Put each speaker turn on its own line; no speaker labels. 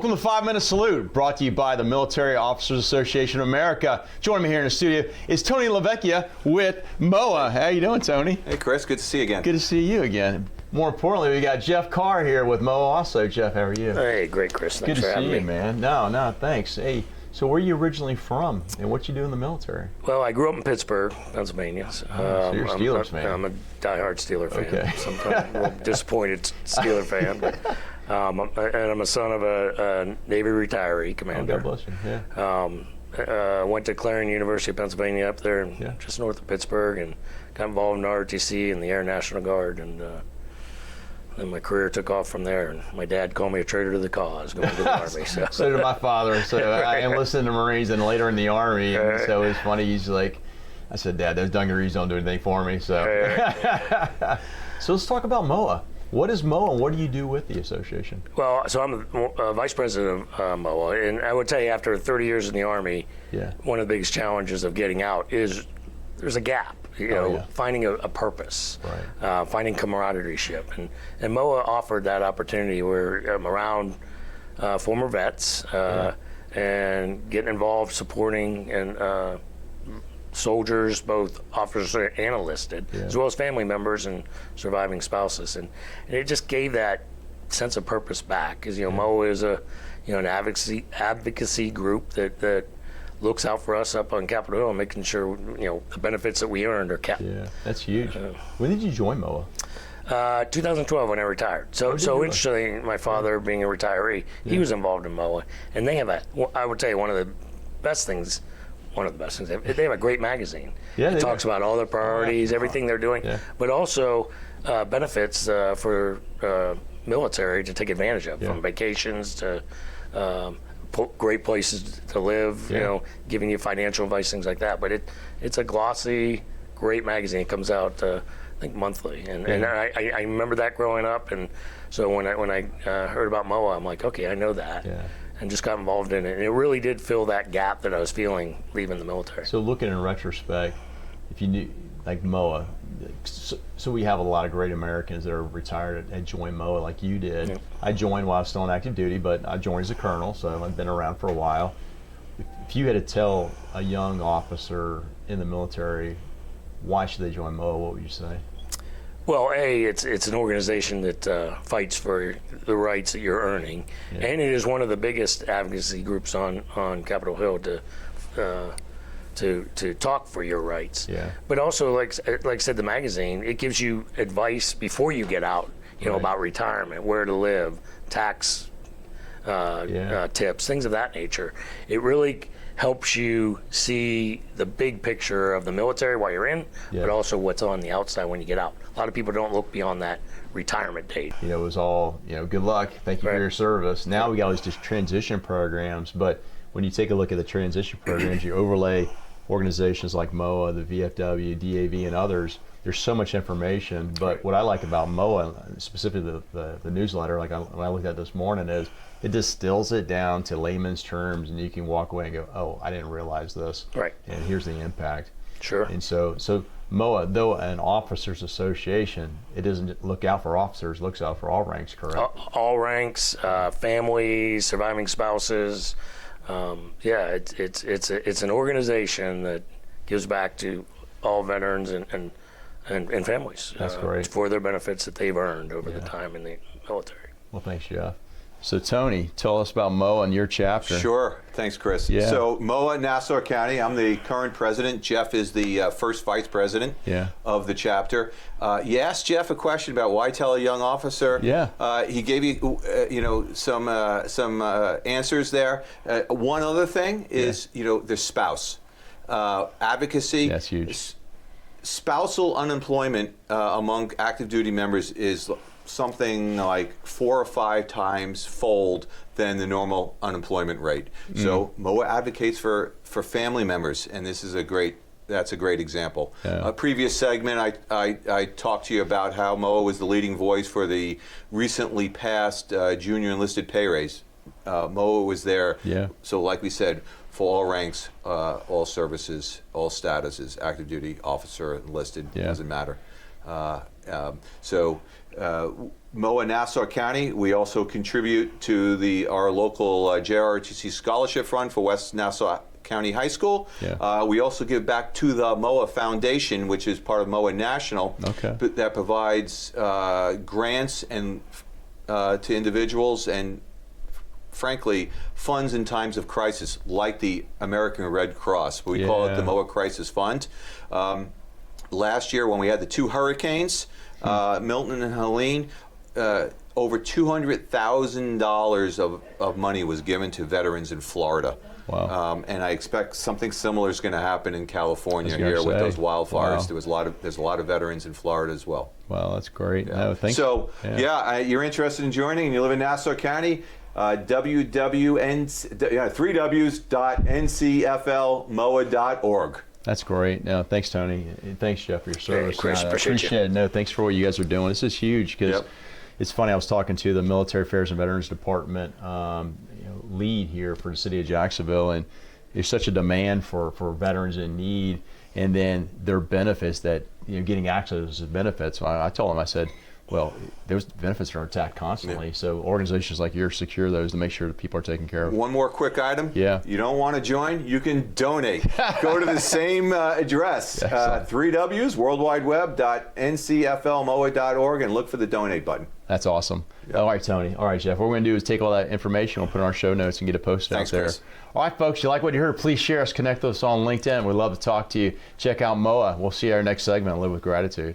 Welcome to 5 Minute Salute, brought to you by the Military Officers Association of America. Joining me here in the studio is Tony LaVecchia with MOAA. How you doing, Tony?
Hey, Chris. Good to see you again.
Good to see you again. More importantly, we got Jeff Carr here with MOAA also. Jeff, how are you?
Hey, great, Chris. Thanks
Good
for
to see
having
you,
me.
man. No, thanks. Hey, so where are you originally from, and what you do in the military?
Well, I grew up in Pittsburgh, Pennsylvania. So,
so you're a Steelers fan.
I'm a diehard Steeler fan.
Okay.
Sometimes a little disappointed Steeler fan. But, and I'm a son of a Navy retiree commander.
Oh, God bless you. Yeah.
Went to Clarion University of Pennsylvania up there,
Yeah.
just north of Pittsburgh, and got involved in ROTC and the Air National Guard. And then my career took off from there. And my dad called me a traitor to the cause, going to the Army.
So did my father. So I enlisted in the Marines and later in the Army. And so it's funny. He's like, I said, Dad, those dungarees don't do anything for me. So, so let's talk about MOAA. What is MOAA, and what do you do with the association?
Well, so I'm a vice president of MOAA, and I would tell you, after 30 years in the Army, one of the biggest challenges of getting out is there's a gap. Finding a purpose,
right.
Finding camaraderie-ship, and MOAA offered that opportunity where I'm around former vets and getting involved, supporting and soldiers, both officers and enlisted, as well as family members and surviving spouses, and it just gave that sense of purpose back. Because MOAA is an advocacy group that looks out for us up on Capitol Hill, making sure the benefits that we earned are kept.
Yeah, that's huge. When did you join MOAA?
2012 when I retired. So interestingly, my father being a retiree, he was involved in MOAA, and they have I would tell you one of the best things. They have a great magazine.
Yeah,
it talks about all their priorities, everything they're doing, but also benefits for military to take advantage of, from vacations to great places to live, giving you financial advice, things like that. But it's a glossy, great magazine. It comes out, I think, monthly. And I remember that growing up. And so when I heard about MOAA, I'm like, okay, I know that. Yeah. And just got involved in it. And it really did fill that gap that I was feeling leaving the military.
So looking in retrospect, if you knew, like MOAA, so we have a lot of great Americans that are retired and joined MOAA like you did. Yeah. I joined while I was still on active duty, but I joined as a colonel, so I've been around for a while. If you had to tell a young officer in the military, why should they join MOAA, what would you say?
Well, it's an organization that fights for the rights that you're earning, and it is one of the biggest advocacy groups on Capitol Hill to talk for your rights. Yeah. But also, like I said, the magazine, it gives you advice before you get out, about retirement, where to live, tax tips, things of that nature. It really helps you see the big picture of the military while you're in, but also what's on the outside when you get out. A lot of people don't look beyond that retirement date.
It was all, good luck, thank you for your service. Now we got all these just transition programs, but when you take a look at the transition programs, you overlay organizations like MOAA, the VFW, DAV, and others, there's so much information. But what I like about MOAA, specifically the newsletter, like when I looked at this morning, is it distills it down to layman's terms, and you can walk away and go, oh, I didn't realize this.
Right.
And here's the impact.
Sure.
And so MOAA, though an officers association, it doesn't look out for officers, looks out for all ranks, correct?
All ranks, families, surviving spouses. It's an organization that gives back to all veterans and families.
That's great.
For their benefits that they've earned over the time in the military.
Well, thanks, Jeff. So, Tony, tell us about MOAA and your chapter.
Sure. Thanks, Chris.
Yeah.
So, MOAA, Nassau County, I'm the current president. Jeff is the first vice president of the chapter. You asked Jeff a question about why tell a young officer.
Yeah.
He gave you, some answers there. One other thing is, the spouse. Advocacy.
That's huge.
Spousal unemployment among active duty members is something like 4 or 5 times fold than the normal unemployment rate. So MOAA advocates for family members, and that's a great example. A previous segment, I talked to you about how MOAA was the leading voice for the recently passed junior enlisted pay raise. MOAA was there. Yeah. So like we said, for all ranks, all services, all statuses, active duty, officer, enlisted, doesn't matter. So MOAA Nassau County, we also contribute to our local JROTC Scholarship Fund for West Nassau County High School.
Yeah.
We also give back to the MOAA Foundation, which is part of MOAA National, that provides grants and to individuals and, frankly, funds in times of crisis, like the American Red Cross. We call it the MOAA Crisis Fund. Last year, when we had the 2 hurricanes, Milton and Helene, over $200,000 of money was given to veterans in Florida.
Wow.
And I expect something similar is going to happen in California here with those wildfires.
Wow.
There's a lot of veterans in Florida as well.
Wow, that's great.
Yeah.
No, thanks.
So, you're interested in joining and you live in Nassau County, 3ws.ncflmoa.org.
That's great. No, thanks, Tony. And thanks, Jeff, for your service.
Chris, appreciate
it. No, thanks for what you guys are doing. This is huge because it's funny. I was talking to the Military Affairs and Veterans Department lead here for the city of Jacksonville, and there's such a demand for veterans in need, and then their benefits that getting access to those benefits. So I told them, I said, well, those benefits are attacked constantly, so organizations like yours secure those to make sure that people are taken care of.
One more quick item.
Yeah.
You don't want to join? You can donate. Go to the same address, 3Ws, worldwideweb.ncflmoa.org, and look for the donate button.
That's awesome. Yep. All right, Tony. All right, Jeff. What we're going to do is take all that information, we'll put it on our show notes and get it posted out there.
Chris.
All right, folks, you like what you heard, please share us, connect with us on LinkedIn. We'd love to talk to you. Check out MOAA. We'll see you in our next segment on Live with Gratitude.